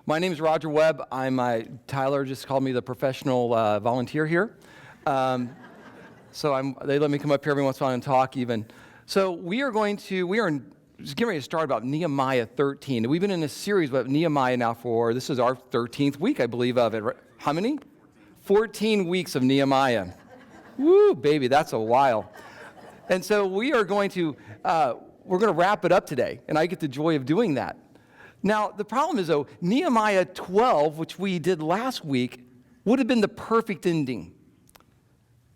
My name is Roger Webb. Tyler just called me the professional volunteer here. They let me come up here every once in a while and talk even. So we are just getting ready to start about Nehemiah 13. We've been in a series about Nehemiah now this is our 13th week, I believe, of it. How many? 14 weeks of Nehemiah. Woo, baby, that's a while. And so we're going to wrap it up today, and I get the joy of doing that. Now, the problem is, though, Nehemiah 12, which we did last week, would have been the perfect ending.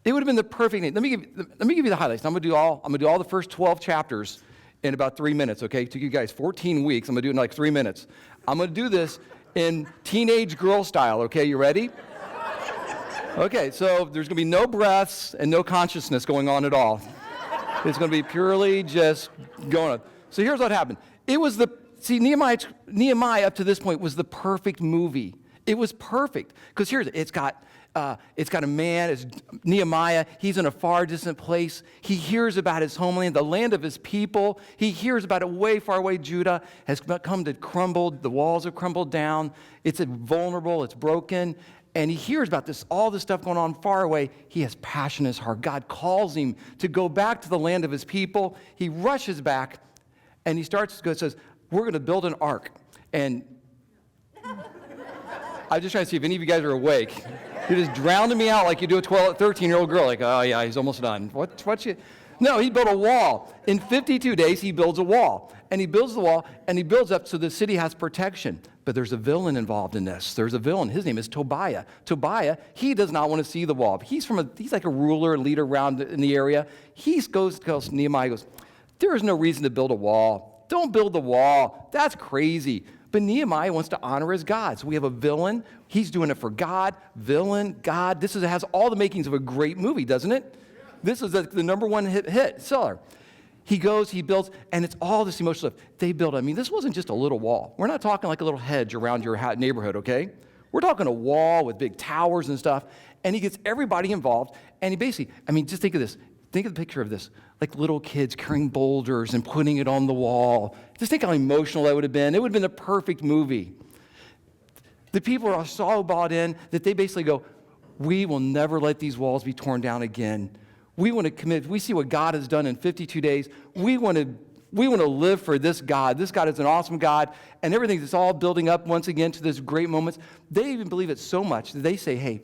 It would have been the perfect ending. Let me give you the highlights. I'm going to do all the first 12 chapters in about 3 minutes, okay? It took you guys 14 weeks. I'm going to do it in like 3 minutes. I'm going to do this in teenage girl style, okay? You ready? Okay, so there's going to be no breaths and no consciousness going on at all. It's going to be purely just going on. So here's what happened. Nehemiah up to this point was the perfect movie. It was perfect because it's got a man. It's Nehemiah. He's in a far distant place. He hears about his homeland, the land of his people. He hears about it way far away. Judah has come to crumble. The walls have crumbled down. It's vulnerable. It's broken. And he hears about all this stuff going on far away. He has passion in his heart. God calls him to go back to the land of his people. He rushes back, and he says, we're going to build an ark. And I'm just trying to see if any of you guys are awake. You're just drowning me out like you do a 13-year-old girl. Like, oh, yeah, he's almost done. No, he built a wall. In 52 days, he builds a wall. And he builds the wall, and he builds up so the city has protection. But there's a villain involved in this. There's a villain. His name is Tobiah. Tobiah, he does not want to see the wall. He's like a ruler, leader around in the area. Tells Nehemiah, there is no reason to build a wall. Don't build the wall. That's crazy. But Nehemiah wants to honor his God. So we have a villain. He's doing it for God. Villain, God. This has all the makings of a great movie, doesn't it? This is the number one hit seller. He goes, he builds, and it's all this emotional stuff. They build, this wasn't just a little wall. We're not talking like a little hedge around your neighborhood, okay? We're talking a wall with big towers and stuff. And he gets everybody involved. And he basically, just think of this. Think of the picture of this, like little kids carrying boulders and putting it on the wall. Just think how emotional that would have been. It would have been the perfect movie. The people are so bought in that they basically go, we will never let these walls be torn down again. We want to commit. We see what God has done in 52 days. We want to live for this God. This God is an awesome God, and everything is all building up once again to this great moment. They even believe it so much that they say, hey,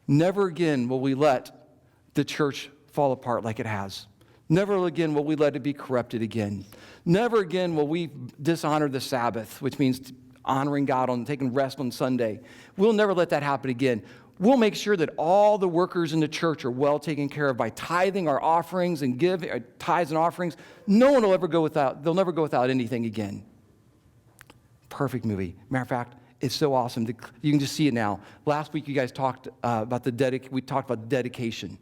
never again will we let the church fall apart like it has. Never again will we let it be corrupted again. Never again will we dishonor the Sabbath, which means honoring God on taking rest on Sunday. We'll never let that happen again. We'll make sure that all the workers in the church are well taken care of by tithing our offerings and giving tithes and offerings. No one will ever go without. They'll never go without anything again. Perfect movie. Matter of fact, it's so awesome. You can just see it now. Last week, you guys talked about we talked about dedication.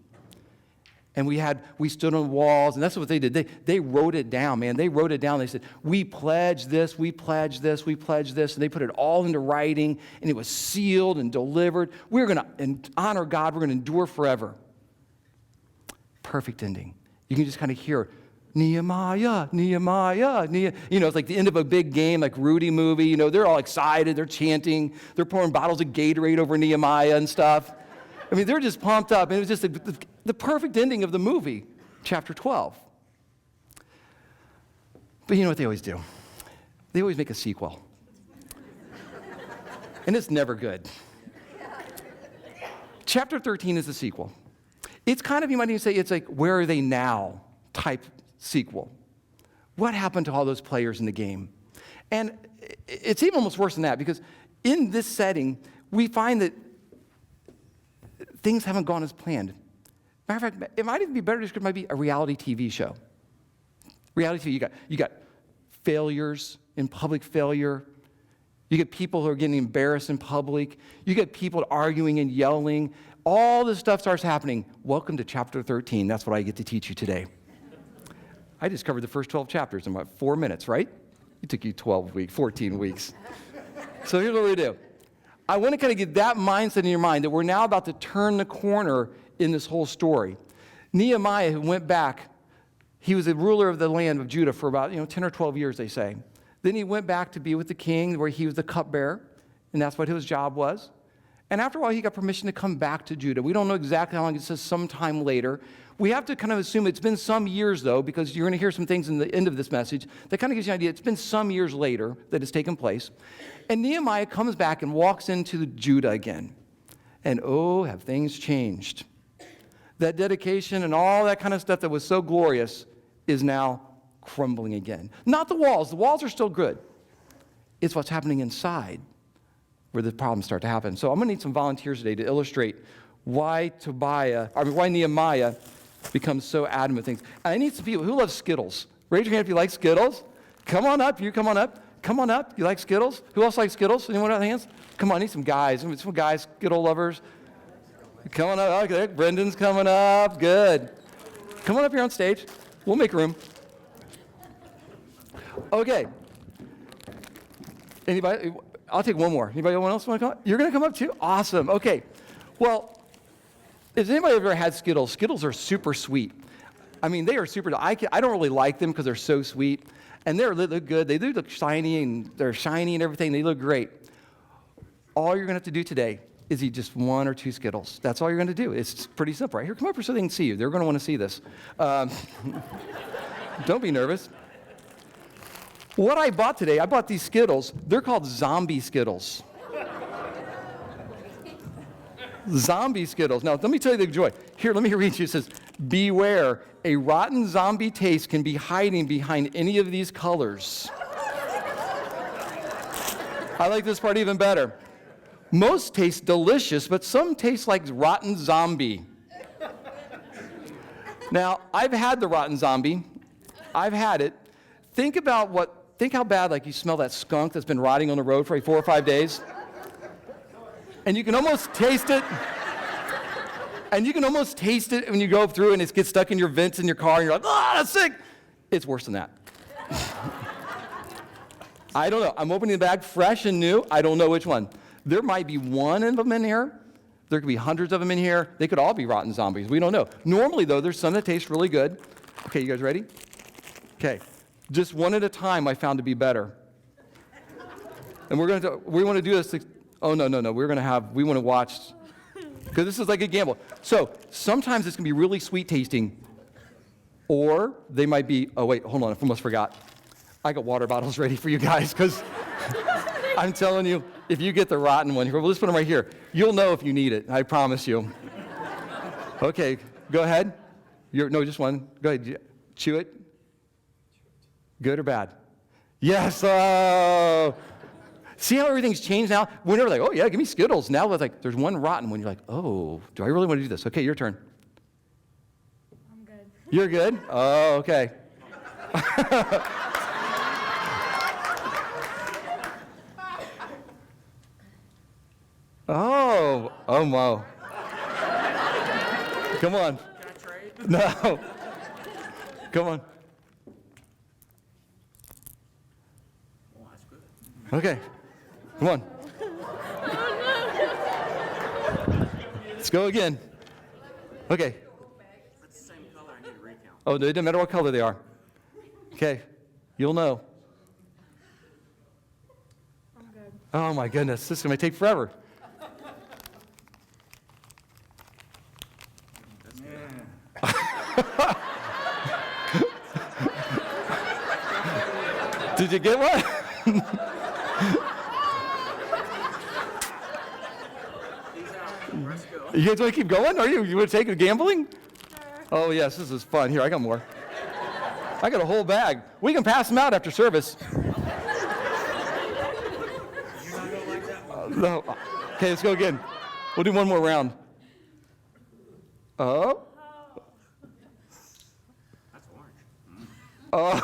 And we stood on walls, and that's what they did. They wrote it down, man. They wrote it down. They said, we pledge this, we pledge this, we pledge this. And they put it all into writing, and it was sealed and delivered. We're going to honor God. We're going to endure forever. Perfect ending. You can just kind of hear, Nehemiah, Nehemiah, Nehemiah. It's like the end of a big game, like Rudy movie. They're all excited. They're chanting. They're pouring bottles of Gatorade over Nehemiah and stuff. They're just pumped up. And it was just the perfect ending of the movie, chapter 12. But you know what they always do? They always make a sequel. And it's never good. Chapter 13 is the sequel. It's kind of, you might even say, it's like, where are they now type sequel. What happened to all those players in the game? And it's even almost worse than that, because in this setting, we find that things haven't gone as planned. Matter of fact, it might even be better described, might be a reality TV show. Reality TV, you got failures in public failure. You get people who are getting embarrassed in public. You get people arguing and yelling. All this stuff starts happening. Welcome to chapter 13. That's what I get to teach you today. I just covered the first 12 chapters in about 4 minutes, right? It took you 14 weeks. So here's what we do. I want to kind of get that mindset in your mind that we're now about to turn the corner in this whole story. Nehemiah, who went back, he was a ruler of the land of Judah for about 10 or 12 years, they say. Then he went back to be with the king, where he was the cupbearer. and that's what his job was. And after a while, he got permission to come back to Judah. We don't know exactly how long. It says sometime later. We have to kind of assume it's been some years, though, because you're going to hear some things in the end of this message that kind of gives you an idea. It's been some years later that it's taken place. And Nehemiah comes back and walks into Judah again. And oh, have things changed. That dedication and all that kind of stuff that was so glorious is now crumbling again. Not the walls. The walls are still good. It's what's happening inside where the problems start to happen. So I'm going to need some volunteers today to illustrate why Nehemiah becomes so adamant with things. And I need some people who love Skittles. Raise your hand if you like Skittles. Come on up. You come on up. Come on up. You like Skittles? Who else likes Skittles? Anyone have hands? Come on, I need some guys. Some guys, Skittle lovers. Come on up. Okay, Brendan's coming up. Good. Come on up here on stage. We'll make room. Okay. Anybody? I'll take one more. Anybody else want to come up? You're going to come up too? Awesome. Okay. Well, has anybody ever had Skittles? Skittles are super sweet. I mean, they are super. I don't really like them because they're so sweet. And they look good. They do look shiny, and they're shiny and everything. They look great. All you're going to have to do today is eat just 1 or 2 Skittles. That's all you're going to do. It's pretty simple. Right here, come up here so they can see you. They're going to want to see this. Don't be nervous. What I bought today, I bought these Skittles. They're called zombie Skittles. Zombie Skittles. Now, let me tell you the joy. Here, let me read you. It says, beware, a rotten zombie taste can be hiding behind any of these colors. I like this part even better. Most taste delicious, but some taste like rotten zombie. Now, I've had the rotten zombie. I've had it. Think how bad, like, you smell that skunk that's been rotting on the road for like 4 or 5 days. And you can almost taste it. And you can almost taste it when you go through and it gets stuck in your vents in your car and you're like, oh, that's sick. It's worse than that. I don't know. I'm opening the bag fresh and new. I don't know which one. There might be one of them in here. There could be hundreds of them in here. They could all be rotten zombies. We don't know. Normally, though, there's some that taste really good. Okay, you guys ready? Okay. Just one at a time I found to be better. And we want to do this. Oh, no. We want to watch, because this is like a gamble. So sometimes it's going to be really sweet tasting, or they might be, oh, wait, hold on, I almost forgot. I got water bottles ready for you guys, because I'm telling you, if you get the rotten one, well, let's put them right here. You'll know if you need it, I promise you. Okay, go ahead. Just one. Go ahead, chew it. Good or bad? Yes. Oh. See how everything's changed now? We're never like, oh, yeah, give me Skittles. Now it's like, there's one rotten one. You're like, oh, do I really want to do this? Okay, your turn. I'm good. You're good? Oh, okay. Oh, wow. Come on. Can I trade? No. Come on. Oh, that's good. Okay. Come on. Let's go again. Okay. It's the same color. I need a recount. Oh, it doesn't matter what color they are. Okay. You'll know. I'm good. Oh, my goodness. This is going to take forever. Did you get one? You guys want to keep going? Are you? You want to take a gambling? Oh, yes, this is fun. Here, I got more. I got a whole bag. We can pass them out after service. No. Okay, let's go again. We'll do one more round. Oh. That's orange. Oh.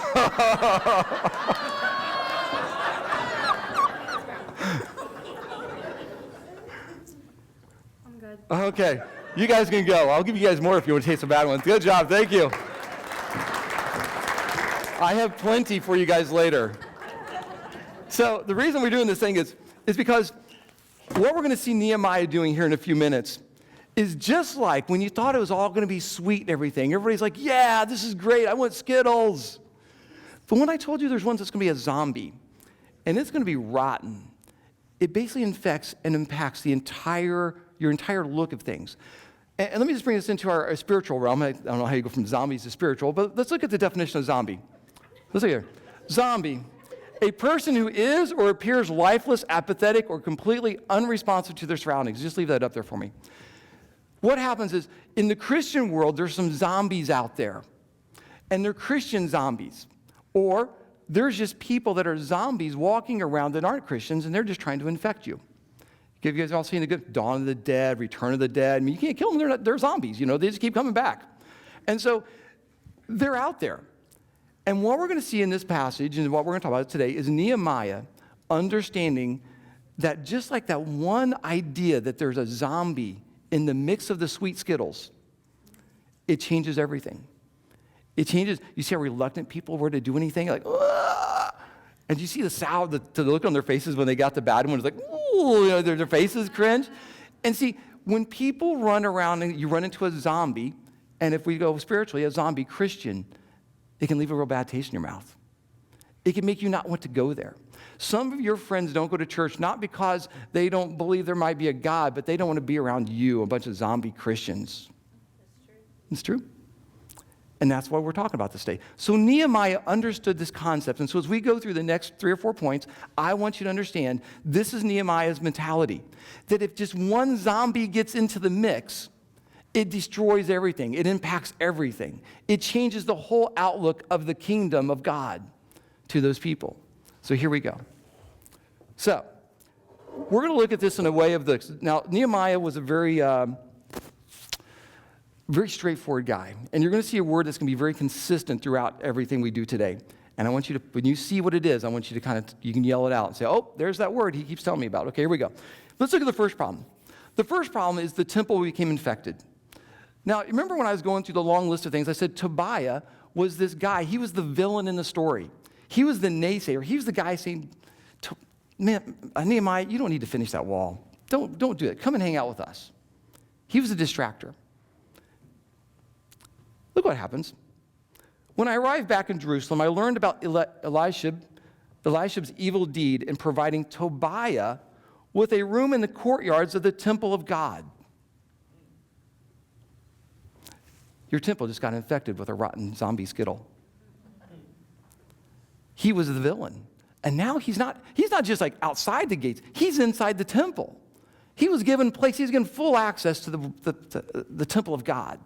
I'm good. Okay, you guys can go. I'll give you guys more if you want to taste some bad ones. Good job, thank you. I have plenty for you guys later. So the reason we're doing this thing is because what we're going to see Nehemiah doing here in a few minutes is just like when you thought it was all going to be sweet and everything. Everybody's like, yeah, this is great. I want Skittles. But when I told you there's one that's going to be a zombie, and it's going to be rotten, it basically infects and impacts your entire look of things. And let me just bring this into our spiritual realm. I don't know how you go from zombies to spiritual, but let's look at the definition of zombie. Let's look here. Zombie, a person who is or appears lifeless, apathetic, or completely unresponsive to their surroundings. Just leave that up there for me. What happens is, in the Christian world, there's some zombies out there. And they're Christian zombies. Or there's just people that are zombies walking around that aren't Christians, and they're just trying to infect you. Have you guys all seen the good Dawn of the Dead, Return of the Dead? I mean, you can't kill them. They're zombies. They just keep coming back. And so they're out there. And what we're going to see in this passage and what we're going to talk about today is Nehemiah understanding that just like that one idea that there's a zombie in the mix of the sweet Skittles, it changes everything. It changes. You see how reluctant people were to do anything? Like, "Ugh!" And you see the look on their faces when they got the bad one. It's like, ooh, their faces cringe. And see, when people run around and you run into a zombie, and if we go spiritually, a zombie Christian, it can leave a real bad taste in your mouth. It can make you not want to go there. Some of your friends don't go to church not because they don't believe there might be a God, but they don't want to be around you, a bunch of zombie Christians. That's true. It's true. And that's what we're talking about this day. So Nehemiah understood this concept. And so as we go through the next 3 or 4 points, I want you to understand this is Nehemiah's mentality. That if just one zombie gets into the mix, it destroys everything. It impacts everything. It changes the whole outlook of the kingdom of God to those people. So here we go. So we're going to look at this in a way of this. Now, Nehemiah was a very straightforward guy. And you're going to see a word that's going to be very consistent throughout everything we do today. And I want you to, when you see what it is, I want you to you can yell it out and say, oh, there's that word he keeps telling me about. Okay, here we go. Let's look at the first problem. The first problem is the temple became infected. Now, remember when I was going through the long list of things, I said Tobiah was this guy. He was the villain in the story. He was the naysayer. He was the guy saying, man, Nehemiah, you don't need to finish that wall. Don't do it. Come and hang out with us. He was a distractor. Look what happens. When I arrived back in Jerusalem, I learned about Eliashib's evil deed in providing Tobiah with a room in the courtyards of the temple of God. Your temple just got infected with a rotten zombie skittle. He was the villain. And now he's not just like outside the gates. He's inside the temple. He was given place. He was given full access to the temple of God.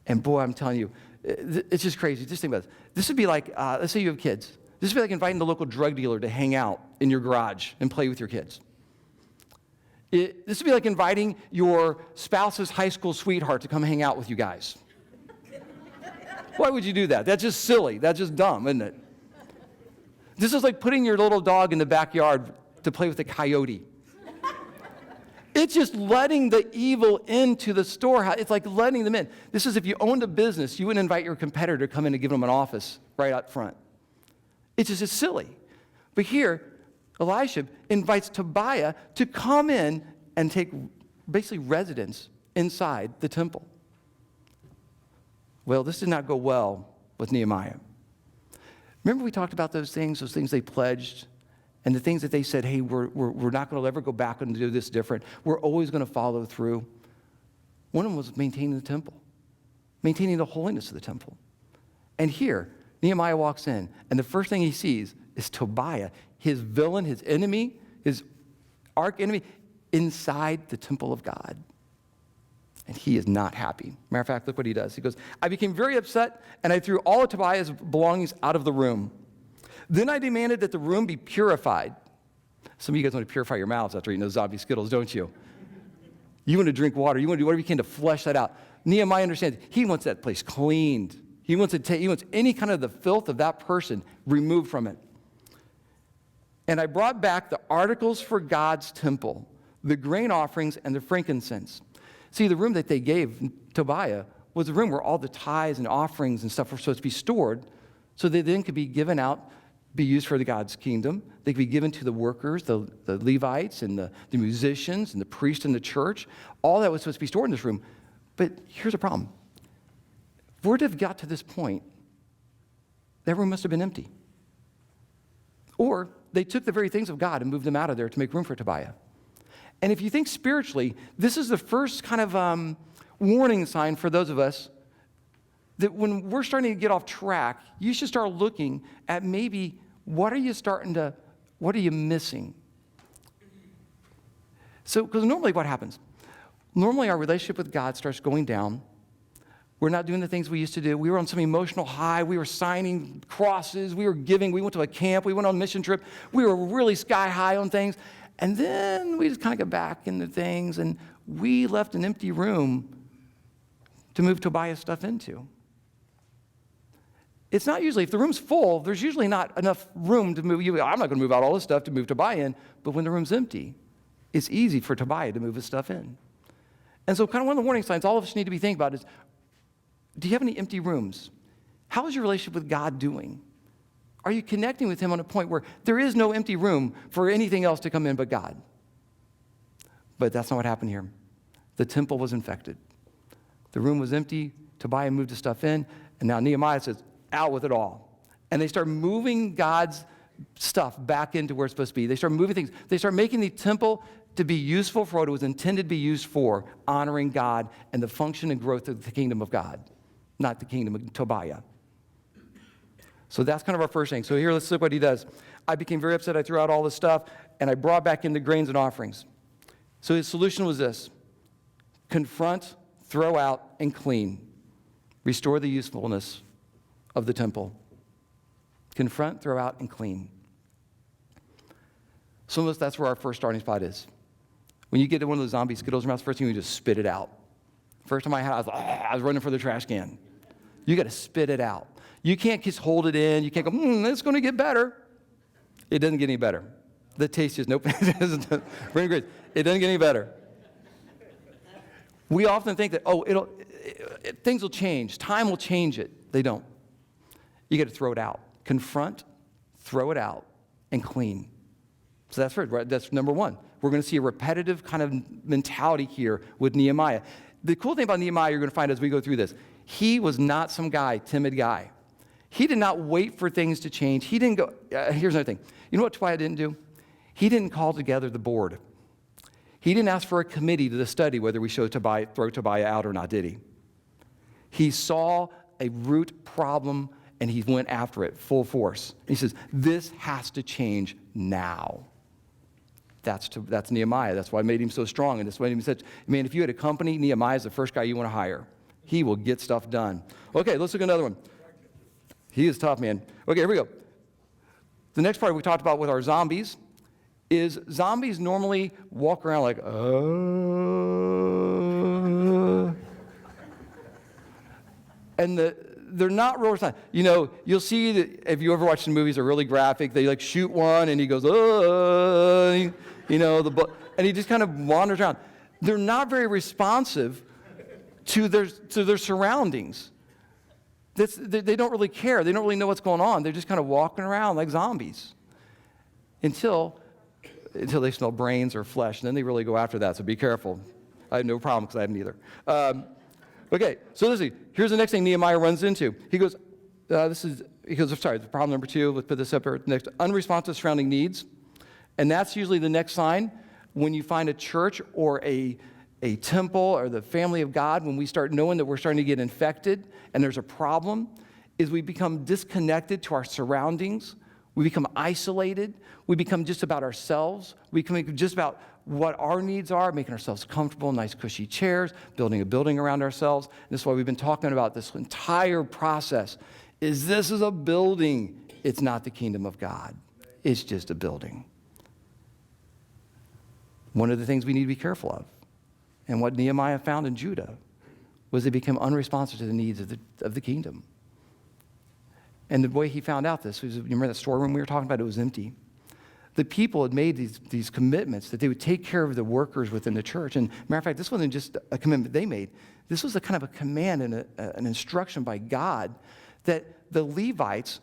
And boy, I'm telling you, it's just crazy. Just think about this. This would be like, let's say you have kids. This would be like inviting the local drug dealer to hang out in your garage and play with your kids. This would be like inviting your spouse's high school sweetheart to come hang out with you guys. Why would you do that? That's just silly. That's just dumb, isn't it? This is like putting your little dog in the backyard to play with a coyote. It's just letting the evil into the storehouse. It's like letting them in. This is if you owned a business, you wouldn't invite your competitor to come in and give them an office right out front. It's silly. But here, Eliashib invites Tobiah to come in and take basically residence inside the temple. Well, this did not go well with Nehemiah. Remember we talked about those things they pledged, and the things that they said, hey, we're not going to ever go back and do this different. We're always going to follow through. One of them was maintaining the temple, maintaining the holiness of the temple. And here, Nehemiah walks in, and the first thing he sees is Tobiah, his villain, his enemy, his arch enemy, inside the temple of God. And he is not happy. Matter of fact, look what he does. He goes, I became very upset, and I threw all of Tobiah's belongings out of the room. Then I demanded that the room be purified. Some of you guys want to purify your mouths after eating those zombie Skittles, don't you? You want to drink water. You want to do whatever you can to flush that out. Nehemiah understands. He wants that place cleaned. He wants any kind of the filth of that person removed from it. And I brought back the articles for God's temple, the grain offerings, and the frankincense. See, the room that they gave Tobiah was a room where all the tithes and offerings and stuff were supposed to be stored so they then could be given out, be used for the God's kingdom. They could be given to the workers, the Levites, and the musicians, and the priests in the church. All that was supposed to be stored in this room. But here's a problem. If we're to have got to this point, that room must have been empty. Or they took the very things of God and moved them out of there to make room for Tobiah. And if you think spiritually, this is the first kind of warning sign for those of us that when we're starting to get off track, you should start looking at maybe what are you missing? So, because normally what happens? Normally our relationship with God starts going down. We're not doing the things we used to do. We were on some emotional high. We were signing crosses. We were giving. We went to a camp. We went on a mission trip. We were really sky high on things. And then we just kind of got back into things, and we left an empty room to move Tobiah's stuff into. It's not usually, if the room's full, there's usually not enough room to move. I'm not going to move out all this stuff to move Tobiah in, but when the room's empty, it's easy for Tobiah to move his stuff in. And so kind of one of the warning signs all of us need to be thinking about is, do you have any empty rooms? How is your relationship with God doing? Are you connecting with him on a point where there is no empty room for anything else to come in but God? But that's not what happened here. The temple was infected. The room was empty. Tobiah moved his stuff in. And now Nehemiah says, out with it all. And they start moving God's stuff back into where it's supposed to be. They start moving things. They start making the temple to be useful for what it was intended to be used for, honoring God and the function and growth of the kingdom of God, not the kingdom of Tobiah. So that's kind of our first thing. So here, let's look what he does. I became very upset. I threw out all this stuff, and I brought back in the grains and offerings. So his solution was this: confront, throw out, and clean. Restore the usefulness of the temple. Confront, throw out, and clean. Some of us, that's where our first starting spot is. When you get to one of those zombie Skittles in your mouth, first thing you just spit it out. First time I had it, I was running for the trash can. You got to spit it out. You can't just hold it in. You can't go, it's going to get better. It doesn't get any better. The taste is, nope, it doesn't. It doesn't get any better. We often think that, things will change. Time will change it. They don't. You got to throw it out. Confront, throw it out, and clean. So that's right. That's number one. We're going to see a repetitive kind of mentality here with Nehemiah. The cool thing about Nehemiah you're going to find as we go through this, he was not some timid guy. He did not wait for things to change. He didn't go, here's another thing. You know what Tobiah didn't do? He didn't call together the board. He didn't ask for a committee to study whether we throw Tobiah out or not, did he? He saw a root problem and he went after it full force. He says, this has to change now. That's Nehemiah. That's why I made him so strong. And that's why he said, man, if you had a company, Nehemiah's the first guy you want to hire. He will get stuff done. Okay, let's look at another one. He is tough, man. Okay, here we go. The next part we talked about with our zombies is zombies normally walk around like, and they're not real time. You know, you'll see that if you ever watch the movies, they're really graphic. They like shoot one and he goes, and he just kind of wanders around. They're not very responsive to their surroundings. They don't really care. They don't really know what's going on. They're just kind of walking around like zombies until they smell brains or flesh, and then they really go after that, so be careful. I have no problem because I haven't either. Okay, so listen, here's the next thing Nehemiah runs into. He goes, problem number 2, let's put this up here next, unresponsive surrounding needs. And that's usually the next sign when you find a church or a temple or the family of God, when we start knowing that we're starting to get infected and there's a problem, is we become disconnected to our surroundings. We become isolated. We become just about ourselves. We become just about what our needs are, making ourselves comfortable, nice cushy chairs, building a building around ourselves. And this is why we've been talking about this entire process. This is a building. It's not the kingdom of God. It's just a building. One of the things we need to be careful of, and what Nehemiah found in Judah, was they became unresponsive to the needs of the kingdom. And the way he found out this was, you remember that storeroom we were talking about? It was empty. The people had made these commitments that they would take care of the workers within the church. And matter of fact, this wasn't just a commitment they made. This was a kind of a command and an instruction by God that the Levites,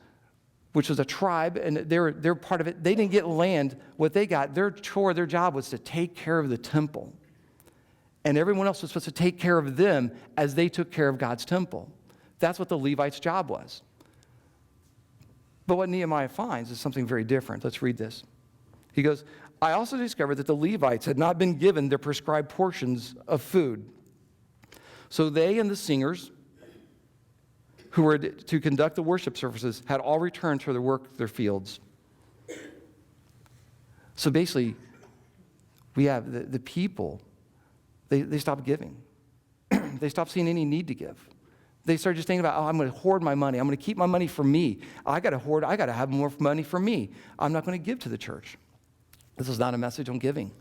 which was a tribe, and they're part of it, they didn't get land. What they got, their job was to take care of the temple. And everyone else was supposed to take care of them as they took care of God's temple. That's what the Levites' job was. But what Nehemiah finds is something very different. Let's read this. He goes, I also discovered that the Levites had not been given their prescribed portions of food. So they and the singers who were to conduct the worship services had all returned to their work, their fields. So basically, we have the people, they stopped giving. They stopped seeing any need to give. They started just thinking about, I'm going to hoard my money. I'm going to keep my money for me. I got to have more money for me. I'm not going to give to the church. This is not a message on giving,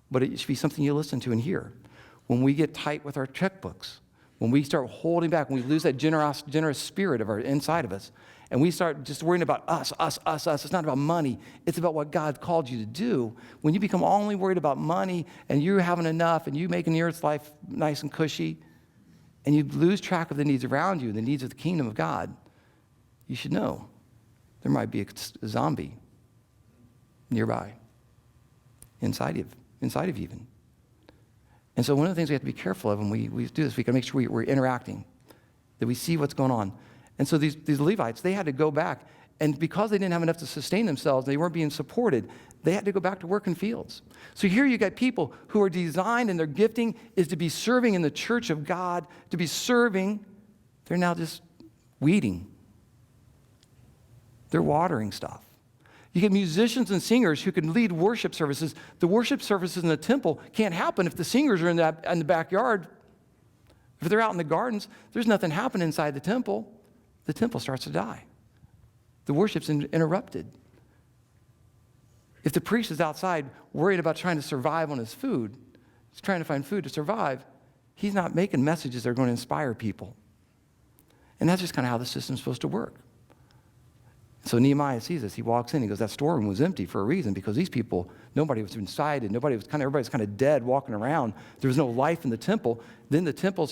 but it should be something you listen to and hear. When we get tight with our checkbooks, when we start holding back, when we lose that generous spirit of our inside of us, and we start just worrying about us, it's not about money. It's about what God called you to do. When you become only worried about money and you're having enough and you making the earth's life nice and cushy, and you lose track of the needs around you, the needs of the kingdom of God, you should know there might be a zombie nearby, inside of you even. And so one of the things we have to be careful of when we do this, we got to make sure we're interacting, that we see what's going on. And so these Levites, they had to go back, and because they didn't have enough to sustain themselves, they weren't being supported, they had to go back to work in fields. So here you got people who are designed, and their gifting is to be serving in the church of God, to be serving. They're now just weeding. They're watering stuff. You get musicians and singers who can lead worship services. The worship services in the temple can't happen if the singers are in the backyard. If they're out in the gardens, there's nothing happening inside the temple. The temple starts to die. The worship's interrupted. If the priest is outside worried about trying to survive on his food, he's trying to find food to survive, he's not making messages that are going to inspire people. And that's just kind of how the system's supposed to work. So Nehemiah sees this. He walks in. He goes, that storeroom was empty for a reason, because these people, nobody was inside, and everybody's kind of dead walking around. There was no life in the temple. Then the temple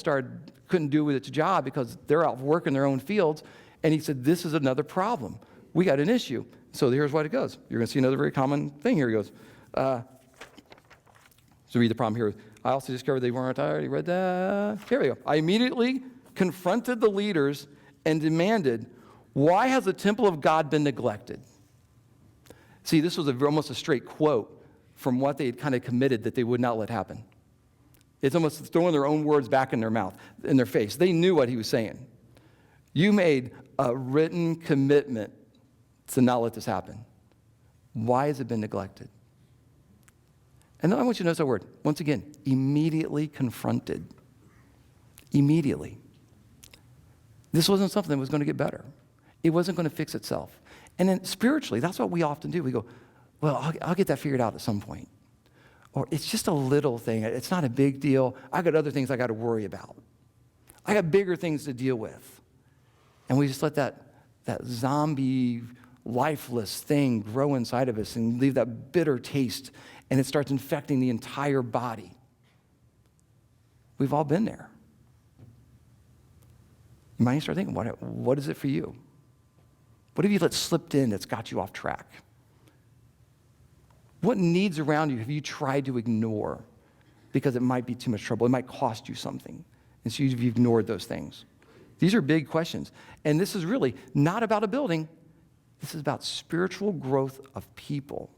couldn't do its job because they're out working their own fields. And he said, this is another problem. We got an issue. So here's what it goes. You're going to see another very common thing here. He goes, so read the problem here. I also discovered they weren't, I already read that. Here we go. I immediately confronted the leaders and demanded, why has the temple of God been neglected? See, this was almost a straight quote from what they had kind of committed that they would not let happen. It's almost throwing their own words back in their mouth, in their face. They knew what he was saying. You made a written commitment to not let this happen. Why has it been neglected? And then I want you to notice that word. Once again, immediately confronted. Immediately. This wasn't something that was going to get better. It wasn't going to fix itself. And then spiritually, that's what we often do. We go, well, I'll get that figured out at some point. Or it's just a little thing. It's not a big deal. I got other things I got to worry about. I got bigger things to deal with. And we just let that zombie, lifeless thing grow inside of us and leave that bitter taste, and it starts infecting the entire body. We've all been there. You might start thinking, what is it for you? What have you let slipped in that's got you off track? What needs around you have you tried to ignore because it might be too much trouble? It might cost you something. And so you've ignored those things. These are big questions. And this is really not about a building. This is about spiritual growth of people.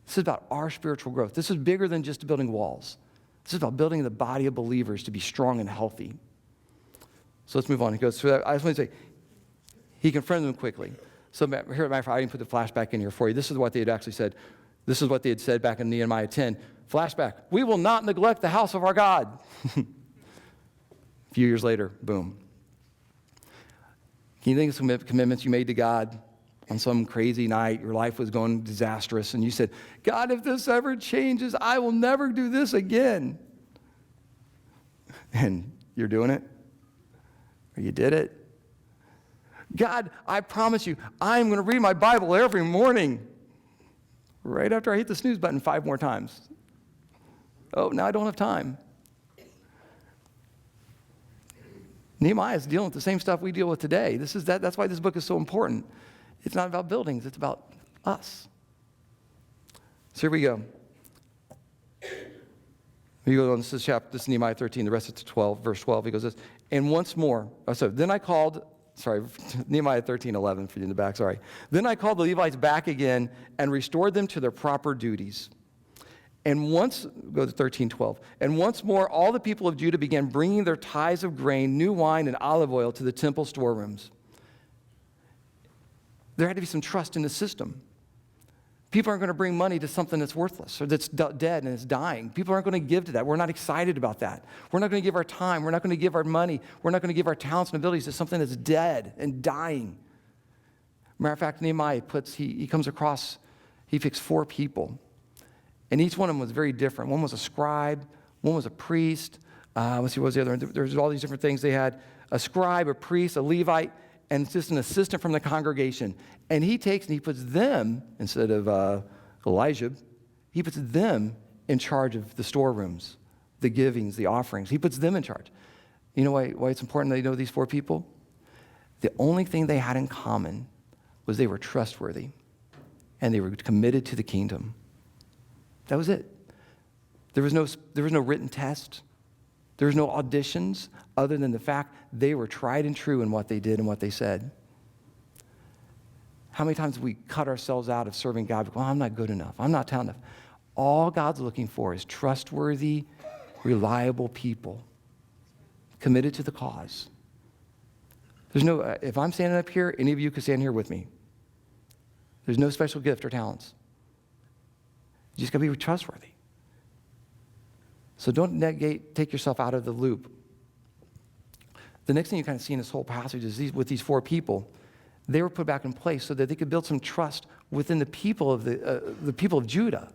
This is about our spiritual growth. This is bigger than just building walls. This is about building the body of believers to be strong and healthy. So let's move on. He goes through that. I just want to say, he confronted them quickly. So here, matter of fact, I didn't put the flashback in here for you. This is what they had actually said. This is what they had said back in Nehemiah 10. Flashback. We will not neglect the house of our God. A few years later, boom. Can you think of some commitments you made to God on some crazy night? Your life was going disastrous, and you said, God, if this ever changes, I will never do this again. And you're doing it? Or you did it? God, I promise you, I'm going to read my Bible every morning. Right after I hit the snooze button 5 more times. Oh, now I don't have time. Nehemiah is dealing with the same stuff we deal with today. That's why this book is so important. It's not about buildings, it's about us. So here we go. We go on, this is Nehemiah 13, the rest of 12, verse 12. He goes this, and once more, then I called Sorry, Nehemiah 13:11 for you in the back, sorry. Then I called the Levites back again and restored them to their proper duties. And once, go to 13:12. And once more, all the people of Judah began bringing their tithes of grain, new wine, and olive oil to the temple storerooms. There had to be some trust in the system. People aren't going to bring money to something that's worthless or that's dead and it's dying. People aren't going to give to that. We're not excited about that. We're not going to give our time. We're not going to give our money. We're not going to give our talents and abilities to something that's dead and dying. Matter of fact, Nehemiah he comes across, he picks 4 people. And each one of them was very different. One was a scribe. One was a priest. Let's see, what was the other one? There's all these different things. They had a scribe, a priest, a Levite, and just an assistant from the congregation. And he takes and he puts them, instead of Elijah, he puts them in charge of the storerooms, the givings, the offerings. He puts them in charge. You know why it's important that you know these 4 people? The only thing they had in common was they were trustworthy and they were committed to the kingdom. That was it. There was no written test. There was no auditions other than the fact they were tried and true in what they did and what they said. How many times have we cut ourselves out of serving God? Well, I'm not good enough. I'm not talented enough. All God's looking for is trustworthy, reliable people committed to the cause. There's no, if I'm standing up here, any of you could stand here with me. There's no special gift or talents. You just got to be trustworthy. So don't take yourself out of the loop. The next thing you kind of see in this whole passage is with these 4 people, they were put back in place so that they could build some trust within the people of the people of Judah.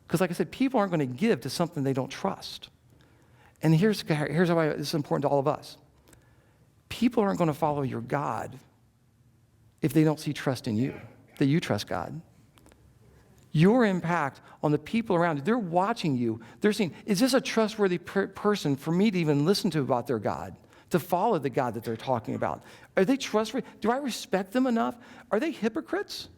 Because like I said, people aren't going to give to something they don't trust. And here's why this is important to all of us. People aren't going to follow your God if they don't see trust in you, that you trust God. Your impact on the people around you, they're watching you. They're saying, is this a trustworthy person for me to even listen to about their God, to follow the God that they're talking about? Are they trustworthy? Do I respect them enough? Are they hypocrites?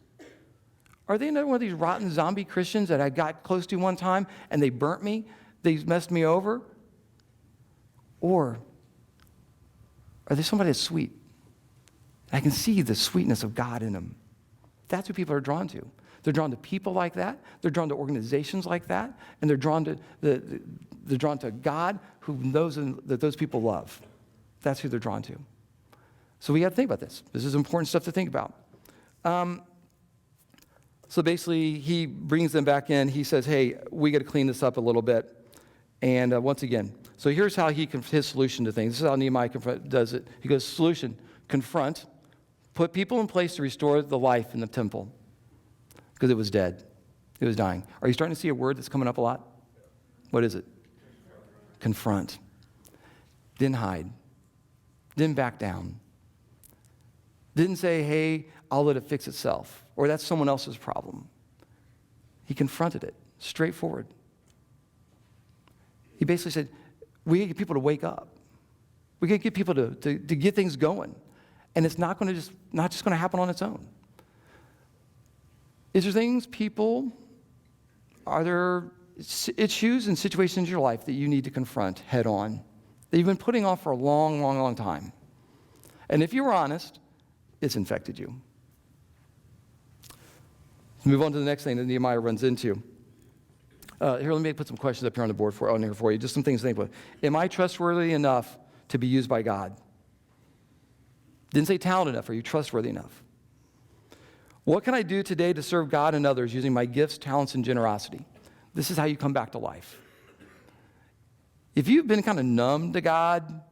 Are they another one of these rotten zombie Christians that I got close to one time and they burnt me? They messed me over? Or are they somebody that's sweet? I can see the sweetness of God in them. That's who people are drawn to. They're drawn to people like that. They're drawn to organizations like that. And they're drawn to God who knows that those people love. That's who they're drawn to. So we got to think about this. This is important stuff to think about. So basically, he brings them back in. He says, hey, we got to clean this up a little bit. And once again, so here's how his solution to things. This is how Nehemiah does it. He goes, solution, confront, put people in place to restore the life in the temple. Because it was dead. It was dying. Are you starting to see a word that's coming up a lot? What is it? Confront. Didn't hide. Didn't back down. Didn't say, hey, I'll let it fix itself. Or that's someone else's problem. He confronted it. Straightforward. He basically said, we got to get people to wake up. We got to get people to get things going. And it's not just going to happen on its own. Is there things, are there issues and situations in your life that you need to confront head on, that you've been putting off for a long, long, long time? And if you were honest, it's infected you. Let's move on to the next thing that Nehemiah runs into. Here, let me put some questions up here on the board for you, just some things to think about. Am I trustworthy enough to be used by God? Didn't say talented enough. Are you trustworthy enough? What can I do today to serve God and others using my gifts, talents, and generosity? This is how you come back to life. If you've been kind of numb to God,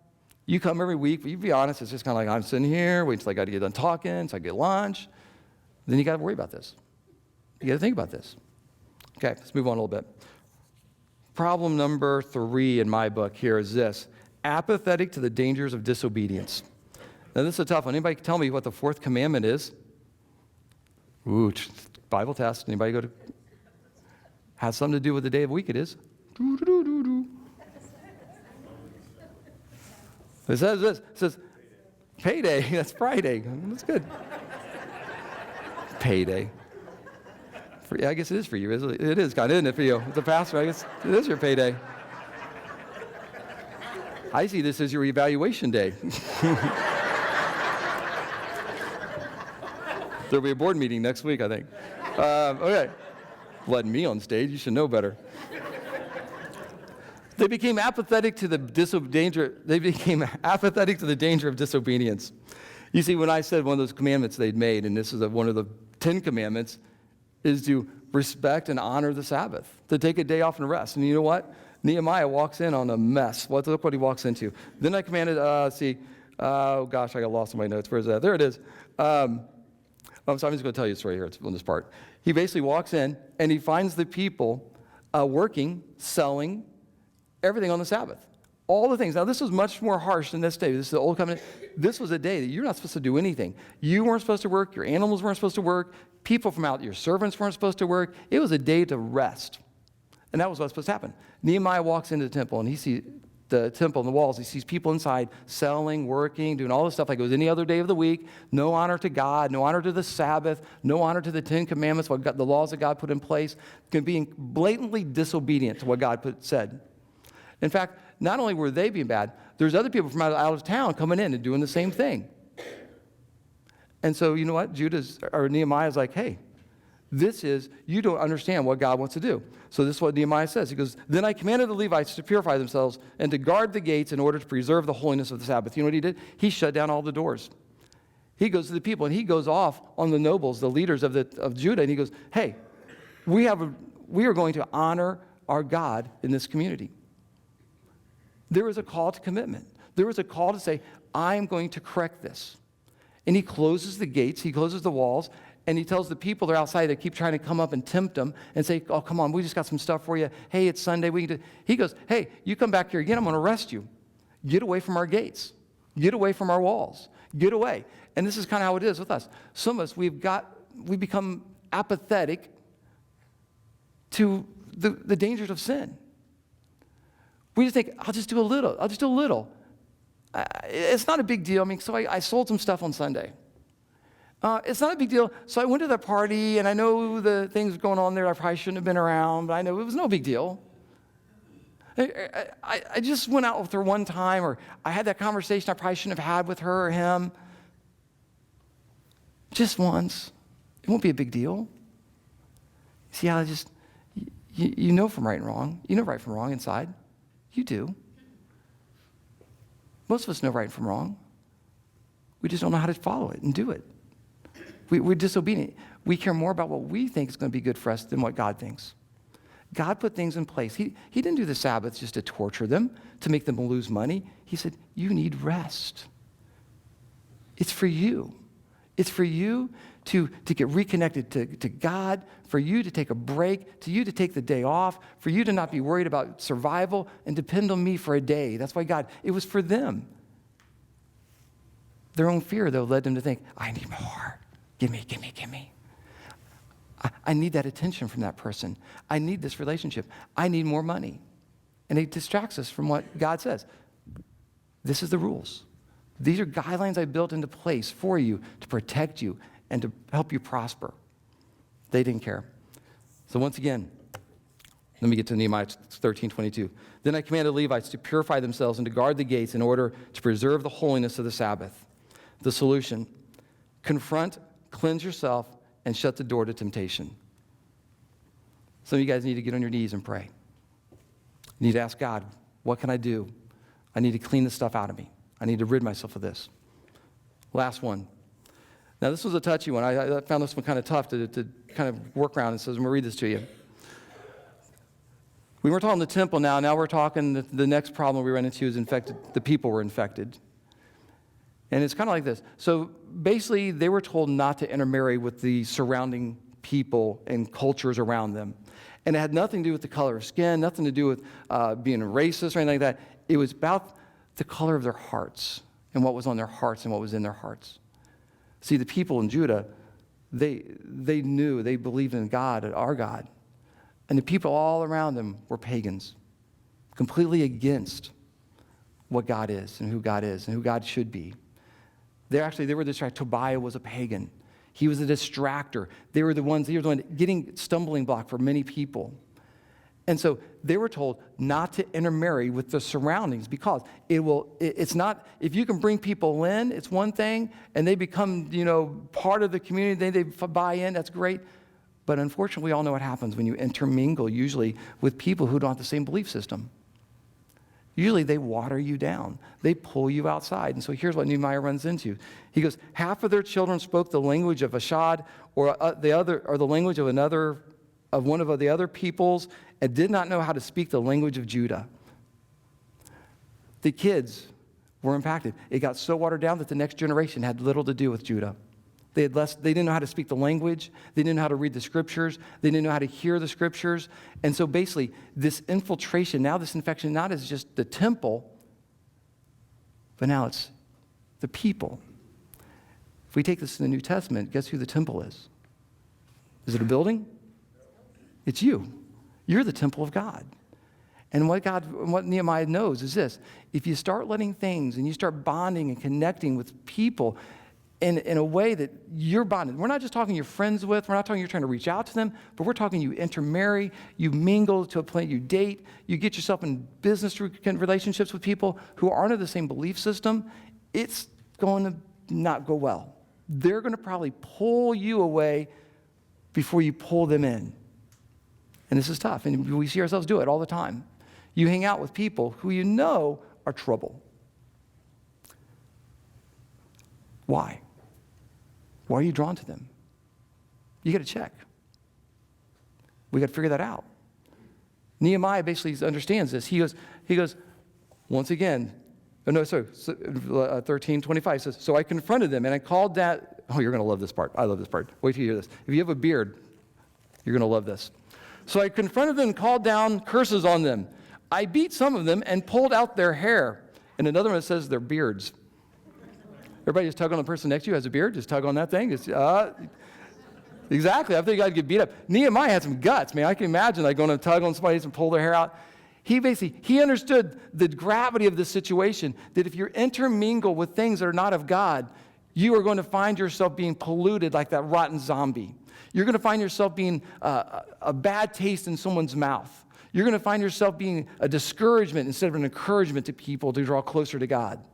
you come every week, but you be honest, it's just kind of like, I'm sitting here, waiting until I got to get done talking, so I get lunch. Then you got to worry about this. You got to think about this. Okay, let's move on a little bit. Problem number 3 in my book here is this: apathetic to the dangers of disobedience. Now, this is a tough one. Anybody tell me what the 4th commandment is? Ooh, Bible test. Anybody go to? Has something to do with the day of the week it is. It says this. It says, payday. That's Friday. That's good. Payday. I guess it is for you. It is kind of, isn't it, for you? As a pastor, I guess it is your payday. I see this as your evaluation day. There'll be a board meeting next week, I think. Okay. Letting me on stage, you should know better. They became apathetic to the danger of disobedience. You see, when I said one of those commandments they'd made, and this is one of the 10 commandments, is to respect and honor the Sabbath, to take a day off and rest. And you know what? Nehemiah walks in on a mess. Look what he walks into. Then I commanded, oh gosh, I got lost in my notes. Where's that? There it is. So I'm just going to tell you this right here on this part. He basically walks in and he finds the people working, selling, everything on the Sabbath. All the things. Now, this was much more harsh than this day. This is the old covenant. This was a day that you're not supposed to do anything. You weren't supposed to work. Your animals weren't supposed to work. People from out, your servants weren't supposed to work. It was a day to rest. And that was what's supposed to happen. Nehemiah walks into the temple, and he sees the temple and the walls. He sees people inside selling, working, doing all this stuff like it was any other day of the week. No honor to God, no honor to the Sabbath, no honor to the 10 Commandments, the laws that God put in place, being blatantly disobedient to what God said. In fact, not only were they being bad, there's other people from out of town coming in and doing the same thing. And so, you know what? Nehemiah's like, hey, you don't understand what God wants to do. So this is what Nehemiah says. He goes, then I commanded the Levites to purify themselves and to guard the gates in order to preserve the holiness of the Sabbath. You know what he did? He shut down all the doors. He goes to the people, and he goes off on the nobles, the leaders of Judah, and he goes, hey, we are going to honor our God in this community. There was a call to commitment. There was a call to say, I'm going to correct this. And he closes the gates, he closes the walls, and he tells the people that are outside that keep trying to come up and tempt him and say, oh, come on, we just got some stuff for you. Hey, it's Sunday. He goes, hey, you come back here again, I'm going to arrest you. Get away from our gates. Get away from our walls. Get away. And this is kind of how it is with us. Some of us, we become apathetic to the dangers of sin. We just think, I'll just do a little. It's not a big deal. I mean, so I sold some stuff on Sunday. It's not a big deal. So I went to the party, and I know the things going on there I probably shouldn't have been around, but I know it was no big deal. I just went out with her one time, or I had that conversation I probably shouldn't have had with her or him. Just once. It won't be a big deal. See how you know from right and wrong. You know right from wrong inside. You do. Most of us know right from wrong. We just don't know how to follow it and do it. We're disobedient. We care more about what we think is going to be good for us than what God thinks. God put things in place. He didn't do the Sabbath just to torture them, to make them lose money. He said, you need rest. It's for you. It's for you to get reconnected to God, for you to take a break, to you to take the day off, for you to not be worried about survival and depend on me for a day. That's why it was for them. Their own fear, though, led them to think, I need more. Give me. I need that attention from that person. I need this relationship. I need more money. And it distracts us from what God says. This is the rules. These are guidelines I built into place for you to protect you and to help you prosper. They didn't care. So once again, let me get to Nehemiah 13:22. Then I commanded the Levites to purify themselves and to guard the gates in order to preserve the holiness of the Sabbath. The solution: confront, cleanse yourself, and shut the door to temptation. Some of you guys need to get on your knees and pray. You need to ask God, what can I do? I need to clean this stuff out of me. I need to rid myself of this. Last one. Now, this was a touchy one. I found this one kind of tough to kind of work around. It says, I'm going to read this to you. We were talking the temple now. Now we're talking the next problem we ran into is infected. The people were infected. And it's kind of like this. So basically, they were told not to intermarry with the surrounding people and cultures around them. And it had nothing to do with the color of skin, nothing to do with being racist or anything like that. It was about the color of their hearts and what was on their hearts and what was in their hearts. See, the people in Judah, they knew, they believed in God, our God. And the people all around them were pagans, completely against what God is and who God should be. They were distracted. Tobiah was a pagan. He was a distractor. They were the one getting stumbling block for many people. And so they were told not to intermarry with the surroundings because it's not, if you can bring people in, it's one thing, and they become, part of the community, they buy in, that's great. But unfortunately, we all know what happens when you intermingle usually with people who don't have the same belief system. Usually they water you down. They pull you outside. And so here's what Nehemiah runs into. He goes, half of their children spoke the language of Ashad or the language of one of the other peoples and did not know how to speak the language of Judah. The kids were impacted. It got so watered down that the next generation had little to do with Judah. They didn't know how to speak the language. They didn't know how to read the scriptures. They didn't know how to hear the scriptures. And so basically, this infiltration, now this infection, not as just the temple, but now it's the people. If we take this in the New Testament, guess who the temple is? Is it a building? It's you. You're the temple of God. And what Nehemiah knows is this: if you start letting things and you start bonding and connecting with people in a way that you're bonded. We're not just talking you're friends with, we're not talking you're trying to reach out to them, but we're talking you intermarry, you mingle to a point, you date, you get yourself in business relationships with people who aren't of the same belief system. It's going to not go well. They're going to probably pull you away before you pull them in. And this is tough, and we see ourselves do it all the time. You hang out with people who you know are trouble. Why? Why are you drawn to them? You got to check. We got to figure that out. Nehemiah basically understands this. He goes, once again, 13:25 says, so I confronted them and I called that, oh, you're going to love this part. I love this part. Wait till you hear this. If you have a beard, you're going to love this. So I confronted them and called down curses on them. I beat some of them and pulled out their hair. And another one says their beards. Everybody just tug on the person next to you who has a beard. Just tug on that thing. Exactly. I think I'd get beat up. Nehemiah had some guts, man. I can imagine going to tug on somebody and pull their hair out. He understood the gravity of the situation, that if you intermingle with things that are not of God, you are going to find yourself being polluted like that rotten zombie. You're going to find yourself being a bad taste in someone's mouth. You're going to find yourself being a discouragement instead of an encouragement to people to draw closer to God.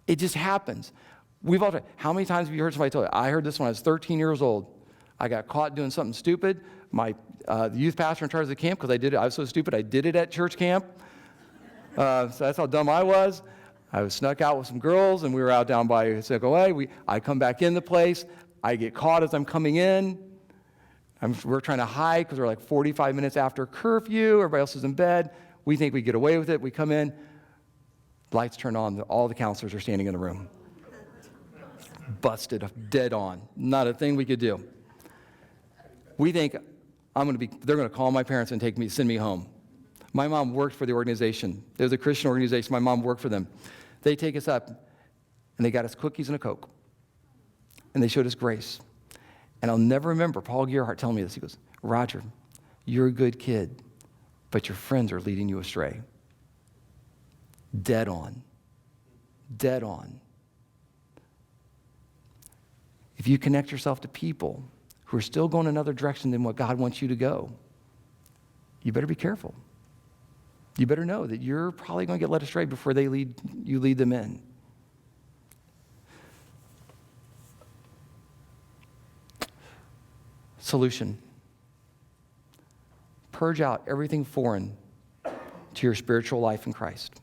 It just happens. How many times have you heard somebody tell you, I heard this when I was 13 years old. I got caught doing something stupid. The youth pastor in charge of the camp, because I was so stupid, I did it at church camp. So that's how dumb I was. I was snuck out with some girls, and we were out down by Sickaway. I come back in the place. I get caught as I'm coming in. We're trying to hide because we're like 45 minutes after curfew. Everybody else is in bed. We think we get away with it. We come in. Lights turn on. All the counselors are standing in the room. Busted, dead on. Not a thing we could do. We think they're going to call my parents and send me home. My mom worked for the organization. It was a Christian organization. My mom worked for them. They take us up, and they got us cookies and a Coke. And they showed us grace. And I'll never remember Paul Gerhardt telling me this. He goes, Roger, you're a good kid, but your friends are leading you astray. Dead on. Dead on. If you connect yourself to people who are still going another direction than what God wants you to go, you better be careful. You better know that you're probably going to get led astray before you lead them in. Solution. Purge out everything foreign to your spiritual life in Christ.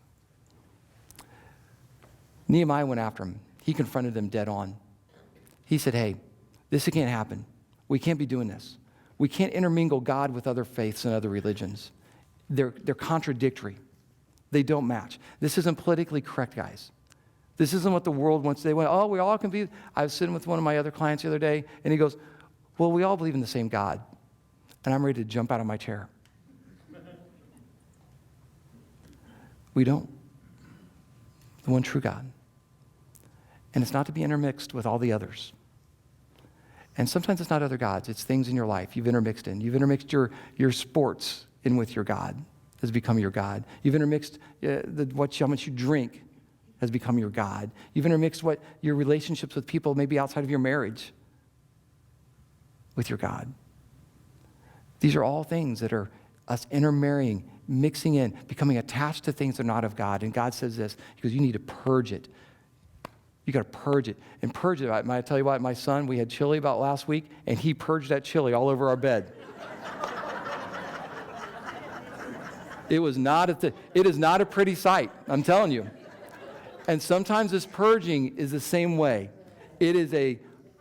Nehemiah went after him. He confronted them dead on. He said, hey, this can't happen. We can't be doing this. We can't intermingle God with other faiths and other religions. They're contradictory. They don't match. This isn't politically correct, guys. This isn't what the world wants. They went, oh, we all can be. I was sitting with one of my other clients the other day, and he goes, well, we all believe in the same God. And I'm ready to jump out of my chair. We don't. The one true God. And it's not to be intermixed with all the others. And sometimes it's not other gods. It's things in your life you've intermixed in. You've intermixed your sports in with your God has become your God. You've intermixed how much you drink has become your God. You've intermixed your relationships with people maybe outside of your marriage with your God. These are all things that are us intermarrying, mixing in, becoming attached to things that are not of God. And God says this, he goes, you need to purge it. You got to purge it. And purge it. I tell you what, my son, we had chili about last week, and he purged that chili all over our bed. It is not a pretty sight, I'm telling you. And sometimes this purging is the same way. It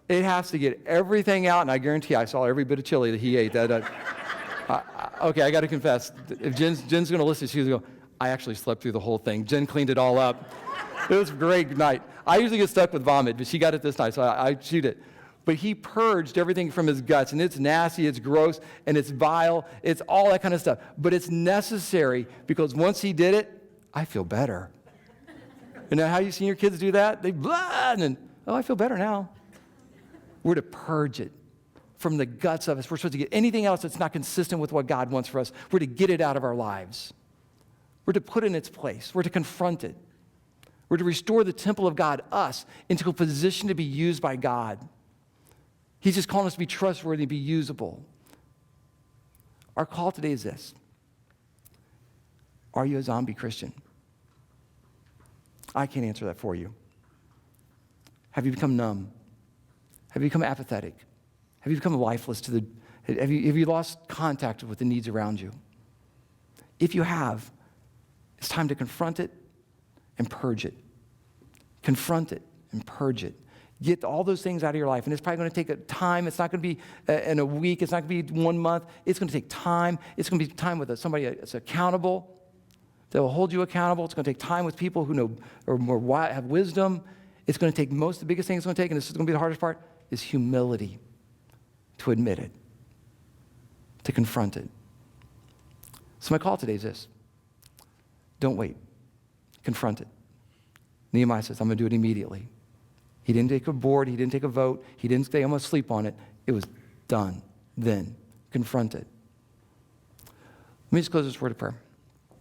has to get everything out, and I guarantee I saw every bit of chili that he ate. Okay, I got to confess. If Jen's going to listen, she's going to go, I actually slept through the whole thing. Jen cleaned it all up. It was a great night. I usually get stuck with vomit, but she got it this night, so I chewed it. But he purged everything from his guts, and it's nasty, it's gross, and it's vile. It's all that kind of stuff. But it's necessary because once he did it, I feel better. You know how you seen your kids do that? They blah, and then, oh, I feel better now. We're to purge it from the guts of us. We're supposed to get anything else that's not consistent with what God wants for us. We're to get it out of our lives. We're to put it in its place. We're to confront it. We're to restore the temple of God, us, into a position to be used by God. He's just calling us to be trustworthy and be usable. Our call today is this. Are you a zombie Christian? I can't answer that for you. Have you become numb? Have you become apathetic? Have you become lifeless have you lost contact with the needs around you? If you have, it's time to confront it and purge it. Confront it and purge it. Get all those things out of your life. And it's probably going to take a time. It's not going to be in a week. It's not going to be 1 month. It's going to take time. It's going to be time with somebody that's accountable, that will hold you accountable. It's going to take time with people who know or more have wisdom. It's going to take the biggest thing it's going to take, and this is going to be the hardest part, is humility to admit it, to confront it. So my call today is this. Don't wait. Confront it. Nehemiah says, I'm going to do it immediately. He didn't take a board. He didn't take a vote. He didn't say, I'm going to sleep on it. It was done then. Confront it. Let me just close this word of prayer.